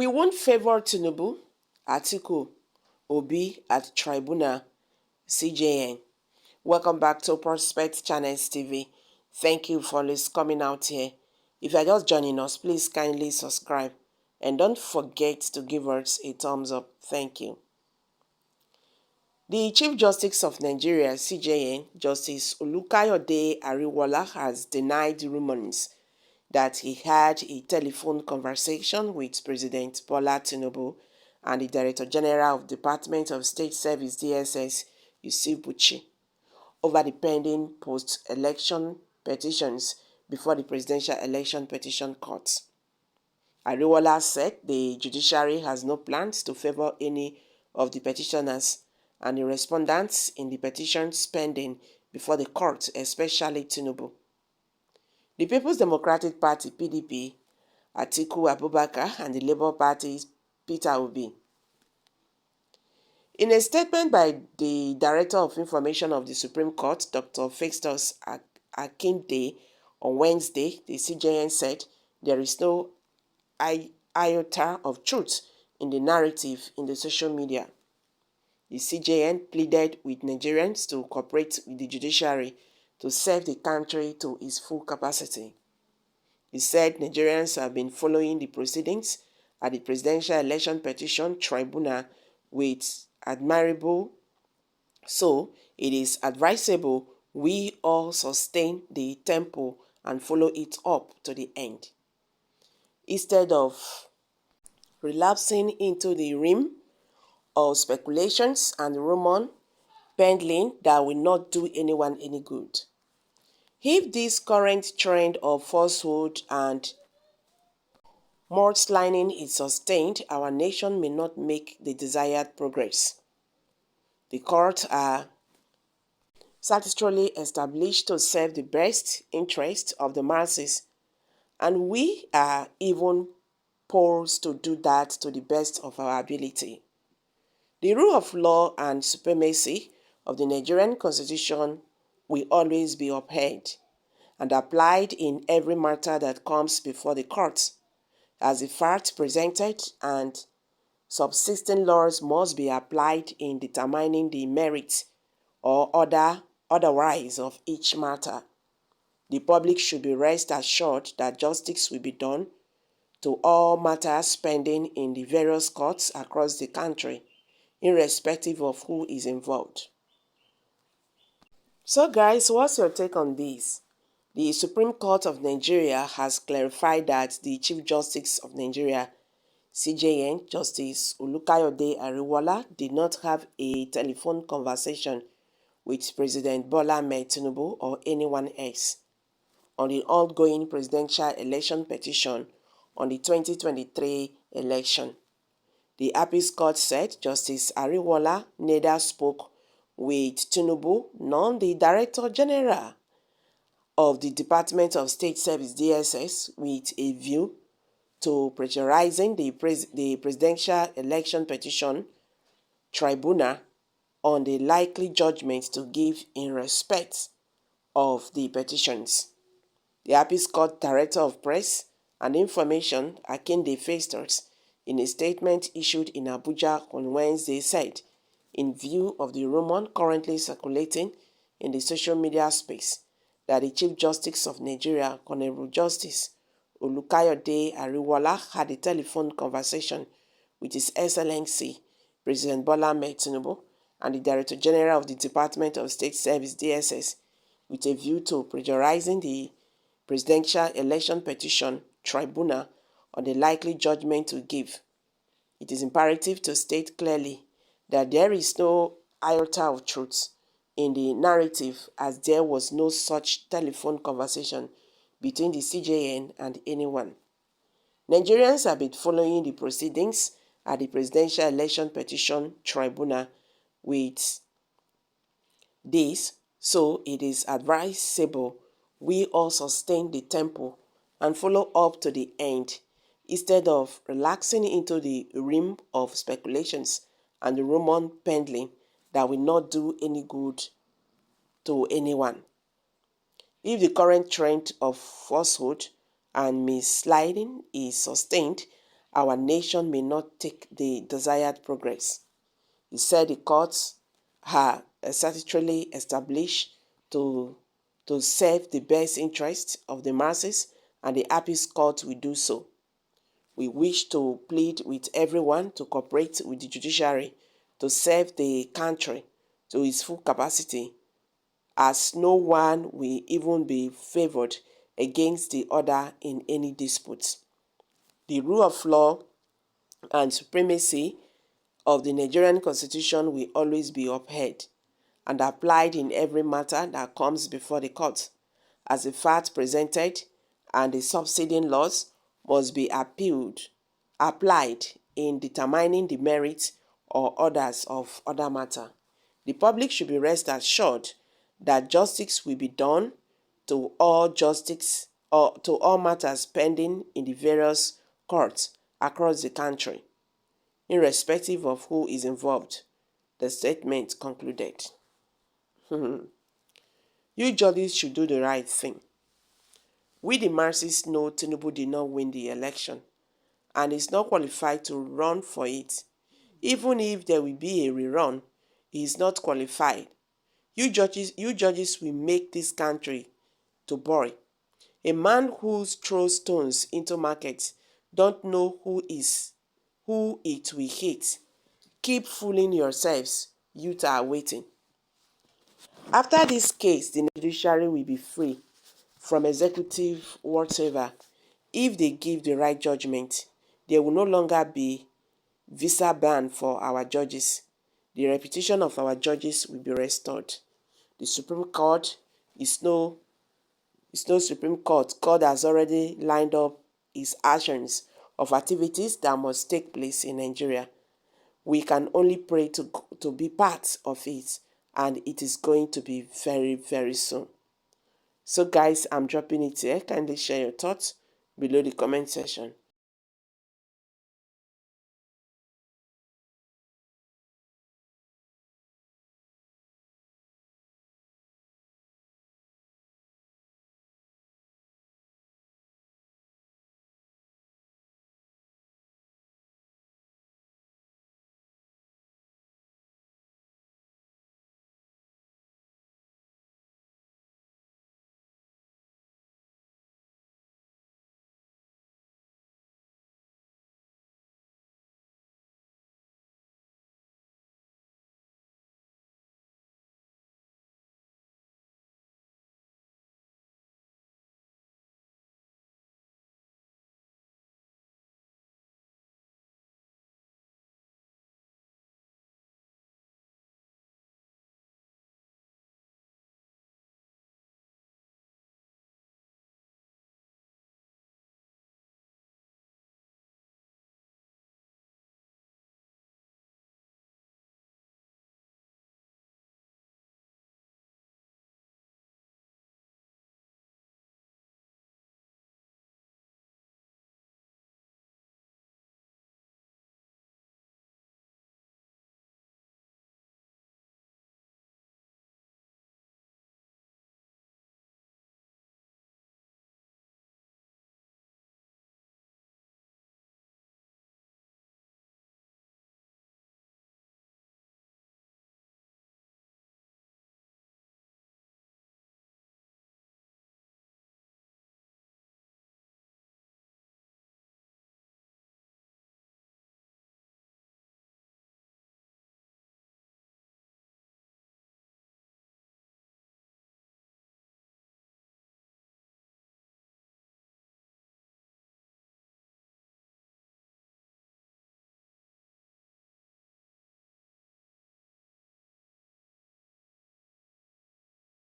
We won't favor Tinubu, Atiku, Obi at Tribunal, CJN. Welcome back to Prospect Channels TV. Thank you for coming out here. If you are just joining us, please kindly subscribe and don't forget to give us a thumbs up. Thank you. The Chief Justice of Nigeria, CJN, Justice Olukayode Ariwoola, has denied rumors that he had a telephone conversation with President Bola Tinubu and the Director General of Department of State Service DSS, Yusuf Buchi, over the pending post-election petitions before the Presidential Election Petition Court. Ariwoola said the judiciary has no plans to favor any of the petitioners and the respondents in the petitions pending before the court, especially Tinubu. The People's Democratic Party, PDP, Atiku Abubakar, and the Labour Party, Peter Obi. In a statement by the Director of Information of the Supreme Court, Dr. Festus Akinde, on Wednesday, the CJN said there is no iota of truth in the narrative in the social media. The CJN pleaded with Nigerians to cooperate with the judiciary to serve the country to its full capacity. He said Nigerians have been following the proceedings at the Presidential Election Petition Tribunal with admirable, so it is advisable we all sustain the tempo and follow it up to the end, instead of relapsing into the realm of speculations and rumor peddling that will not do anyone any good. If this current trend of falsehood and mudslinging is sustained, our nation may not make the desired progress. The courts are satisfactorily established to serve the best interest of the masses, and we are even poised to do that to the best of our ability. The rule of law and supremacy of the Nigerian Constitution will always be upheld and applied in every matter that comes before the courts, as the fact presented and subsisting laws must be applied in determining the merits or otherwise of each matter. The public should be rest assured that justice will be done to all matters pending in the various courts across the country, irrespective of who is involved. So guys, what's your take on this? The Supreme Court of Nigeria has clarified that the Chief Justice of Nigeria, CJN, Justice Olukayode Ariwoola, did not have a telephone conversation with President Bola Tinubu or anyone else on the ongoing presidential election petition on the 2023 election. The Appeals Court said Justice Ariwoola neither spoke with Tinubu nor the Director General of the Department of State Service DSS with a view to pressurizing the Presidential Election Petition Tribunal on the likely judgment to give in respect of the petitions. The Appeals Court Director of Press and Information, Akinde Festus, in a statement issued in Abuja on Wednesday, said, in view of the rumor currently circulating in the social media space, that the Chief Justice of Nigeria, Honorable Justice Olukayode Ariwoola, had a telephone conversation with His Excellency President Bola Tinubu and the Director General of the Department of State Service DSS with a view to pressurizing the Presidential Election Petition Tribunal on the likely judgment to give. It is imperative to state clearly that there is no iota of truth in the narrative, as there was no such telephone conversation between the CJN and anyone. Nigerians have been following the proceedings at the Presidential Election Petition Tribunal with this, so it is advisable we all sustain the tempo and follow up to the end, instead of relaxing into the realm of speculations and the rumor peddling that will not do any good to anyone. If the current trend of falsehood and misleading is sustained, our nation may not take the desired progress. He said the courts are statutorily established to serve the best interests of the masses, and the Appeals Court will do so. We wish to plead with everyone to cooperate with the judiciary to serve the country to its full capacity, as no one will even be favored against the other in any dispute. The rule of law and supremacy of the Nigerian Constitution will always be upheld and applied in every matter that comes before the court, as the facts presented and the subsiding laws must be applied in determining the merits or orders of other matter. The public should be rest assured that justice will be done to all matters pending in the various courts across the country, irrespective of who is involved, the statement concluded. You judges should do the right thing. We the masses know Tinubu did not win the election and is not qualified to run for it. Even if there will be a rerun, he is not qualified. You judges will make this country to boil. A man who throws stones into markets don't know who it will hit. Keep fooling yourselves. Youth are waiting. After this case, the judiciary will be free from executive whatever. If they give the right judgment, there will no longer be visa ban for our judges. The reputation of our judges will be restored. The Supreme Court is no Supreme Court. God has already lined up its actions of activities that must take place in Nigeria. We can only pray to be part of it, and it is going to be very, very soon. So guys, I'm dropping it here. Kindly share your thoughts below the comment section.